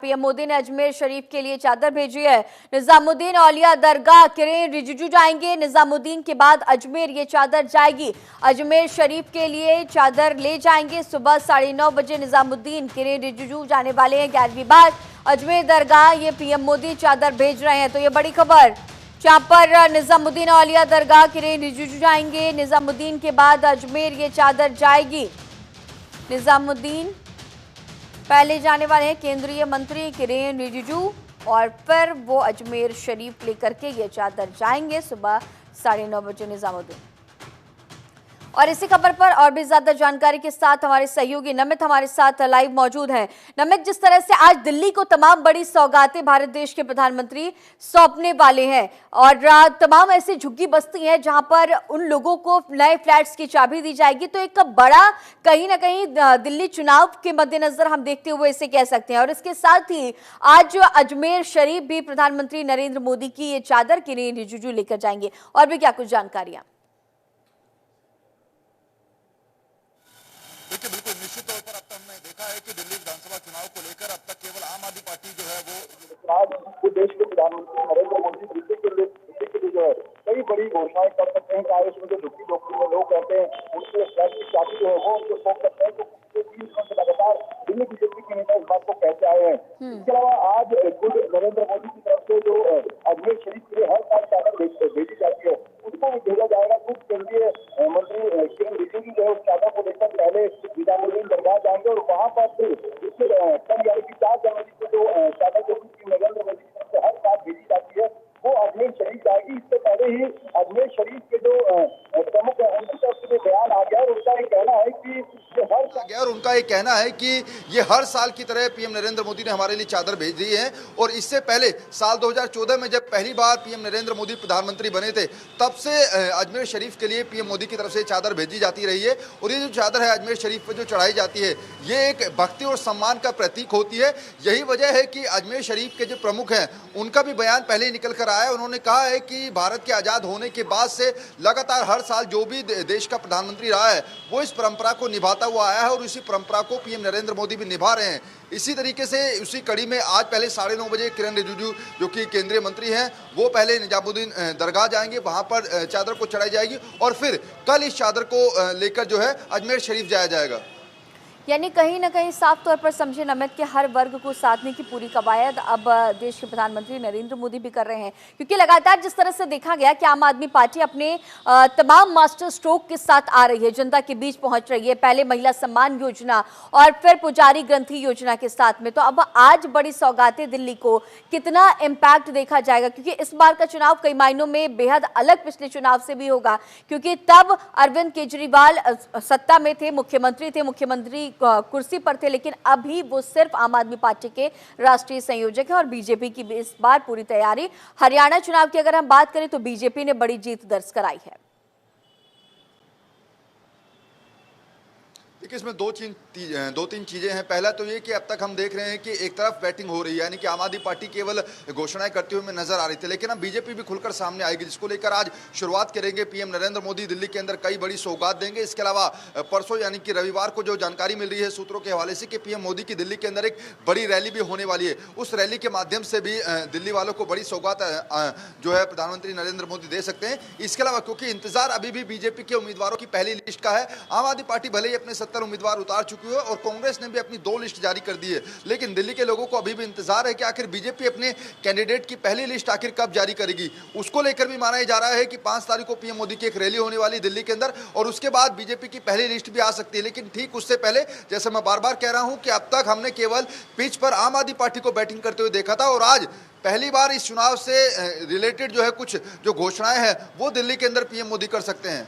PM Modi ने अजमेर शरीफ के लिए चादर भेजी है। निजामुद्दीन औलिया दरगाह किरेन रिजिजू जाएंगे। निजामुद्दीन के बाद अजमेर ये चादर जाएगी। अजमेर शरीफ के लिए चादर ले जाएंगे। सुबह 9:30 बजे निजामुद्दीन किरेन रिजिजू जाने वाले हैं 11वीं बार अजमेर दरगाह। ये पीएम मोदी चादर भेज रहे हैं, तो ये बड़ी खबर जहां पर निजामुद्दीन औलिया दरगाह किरेन रिजिजू जाएंगे। निजामुद्दीन के बाद अजमेर ये चादर जाएगी। निजामुद्दीन पहले जाने वाले हैं केंद्रीय मंत्री किरेन रिजिजू और फिर वो अजमेर शरीफ लेकर के ये चादर जाएंगे सुबह 9:30 बजे निजामुद्दीन। और इसी खबर पर और भी ज्यादा जानकारी के साथ हमारे सहयोगी नमित हमारे साथ लाइव मौजूद हैं। नमित, जिस तरह से आज दिल्ली को तमाम बड़ी सौगातें भारत देश के प्रधानमंत्री सौंपने वाले हैं और तमाम ऐसी झुग्गी बस्ती हैं जहां पर उन लोगों को नए फ्लैट्स की चाबी दी जाएगी, तो एक बड़ा कहीं ना कहीं दिल्ली चुनाव के मद्देनजर हम देखते हुए इसे कह सकते हैं। और इसके साथ ही आज अजमेर शरीफ भी प्रधानमंत्री नरेंद्र मोदी की ये चादर किरेन रिजिजू लेकर जाएंगे। और भी क्या कुछ जानकारियां? देखिए, बिल्कुल निश्चित तौर पर अब तक हमने देखा है कि दिल्ली विधानसभा चुनाव को लेकर अब तक केवल आम आदमी पार्टी जो है वो आज देश के प्रधानमंत्री नरेंद्र मोदी दिल्ली के लिए जो है कई बड़ी घोषणाएं कर सकते हैं। चाहे उसमें जो झुग्गी झोपड़ी में लोग कहते हैं उनके फ्लैट की चाबी जो है वो उनको सौंप सकते हैं, तो पिछले 3 दिनों से लगातार दिल्ली बीजेपी के नेता इस बात को कहते आए हैं। इसके अलावा आज खुद नरेंद्र मोदी की तरफ से जो अजमेर शरीफ के लिए हर साल चादर भेजी जाती है उसको भी भेजा जाएगा। खुद केंद्रीय मंत्री किरेन रिजिजू जो है उस चादर को लेकर पहले निजामुद्दीन दरगाह जाएंगे और वहां पर फिर इससे कल यानी कि 4 जनवरी को जो चादर जो नरेंद्र मोदी की तरफ से हर साल भेजी जाती है वो अजमेर शरीफ जाएगी। इससे पहले ही अजमेर शरीफ के जो प्रमुख है उनकी तरफ से बयान आ गया और उनका ये कहना है कि ये हर साल की तरह पीएम नरेंद्र मोदी ने हमारे लिए चादर भेज दी है। और इससे पहले साल 2014 में जब पहली बार पीएम नरेंद्र मोदी प्रधानमंत्री बने थे तब से अजमेर शरीफ के लिए पीएम मोदी की तरफ से चादर भेजी जाती रही है। और ये जो चादर है अजमेर शरीफ पर जो चढ़ाई जाती है ये एक भक्ति और सम्मान का प्रतीक होती है। यही वजह है कि अजमेर शरीफ के जो प्रमुख हैं उनका भी बयान पहले ही निकल कर आया है। उन्होंने कहा है कि भारत के आज़ाद होने के बाद से लगातार हर साल जो भी देश का प्रधानमंत्री रहा है वो इस परंपरा को निभाता हुआ आया है और इसी परंपरा को पीएम नरेंद्र मोदी भी निभा रहे हैं। इसी तरीके से उसी कड़ी में आज पहले 9:30 बजे किरेन रिजिजू जो कि केंद्रीय मंत्री हैं वो पहले निजामुद्दीन दरगाह जाएंगे, वहां पर चादर को चढ़ाई जाएगी और फिर कल इस चादर को लेकर जो है अजमेर शरीफ जाया जाएगा। यानी कहीं ना कहीं साफ तौर पर समझे नमित के हर वर्ग को साधने की पूरी कवायद अब देश के प्रधानमंत्री नरेंद्र मोदी भी कर रहे हैं, क्योंकि लगातार जिस तरह से देखा गया कि आम आदमी पार्टी अपने तमाम मास्टर स्ट्रोक के साथ आ रही है, जनता के बीच पहुंच रही है। पहले महिला सम्मान योजना और फिर पुजारी ग्रंथि योजना के साथ में, तो अब आज बड़ी सौगातें दिल्ली को कितना इम्पैक्ट देखा जाएगा, क्योंकि इस बार का चुनाव कई मायनों में बेहद अलग पिछले चुनाव से भी होगा, क्योंकि तब अरविंद केजरीवाल सत्ता में थे, मुख्यमंत्री कुर्सी पर थे, लेकिन अभी वो सिर्फ आम आदमी पार्टी के राष्ट्रीय संयोजक हैं और बीजेपी की इस बार पूरी तैयारी। हरियाणा चुनाव की अगर हम बात करें तो बीजेपी ने बड़ी जीत दर्ज कराई है। देखिए, इसमें दो तीन चीजें हैं। पहला तो ये कि अब तक हम देख रहे हैं कि एक तरफ बैटिंग हो रही है, यानी कि आम आदमी पार्टी केवल घोषणाएं करते हुए नजर आ रही थी, लेकिन अब बीजेपी भी खुलकर सामने आएगी, जिसको लेकर आज शुरुआत करेंगे पीएम नरेंद्र मोदी। दिल्ली के अंदर कई बड़ी सौगात देंगे। इसके अलावा परसों यानी कि रविवार को जो जानकारी मिल रही है सूत्रों के हवाले से कि पीएम मोदी की दिल्ली के अंदर एक बड़ी रैली भी होने वाली है। उस रैली के माध्यम से भी दिल्ली वालों को बड़ी सौगात जो है प्रधानमंत्री नरेंद्र मोदी दे सकते हैं। इसके अलावा क्योंकि इंतजार अभी भी बीजेपी के उम्मीदवारों की पहली लिस्ट का है, आम आदमी पार्टी भले ही अपने 70 उम्मीदवार उतार चुकी है और कांग्रेस ने भी अपनी 2 लिस्ट जारी कर दी है, लेकिन दिल्ली के लोगों को अभी भी इंतजार है कि आखिर बीजेपी अपने कैंडिडेट की पहली लिस्ट आखिर कब जारी करेगी। उसको लेकर भी माना जा रहा है कि 5 तारीख को पीएम मोदी की एक रैली होने वाली दिल्ली के अंदर और उसके बाद बीजेपी की पहली लिस्ट भी आ सकती है। लेकिन ठीक उससे पहले, जैसे मैं बार बार कह रहा हूं कि अब तक हमने केवल पिच पर आम आदमी पार्टी को बैटिंग करते हुए देखा था और आज पहली बार इस चुनाव से रिलेटेड जो है कुछ जो घोषणाएं हैं वो दिल्ली के अंदर पीएम मोदी कर सकते हैं।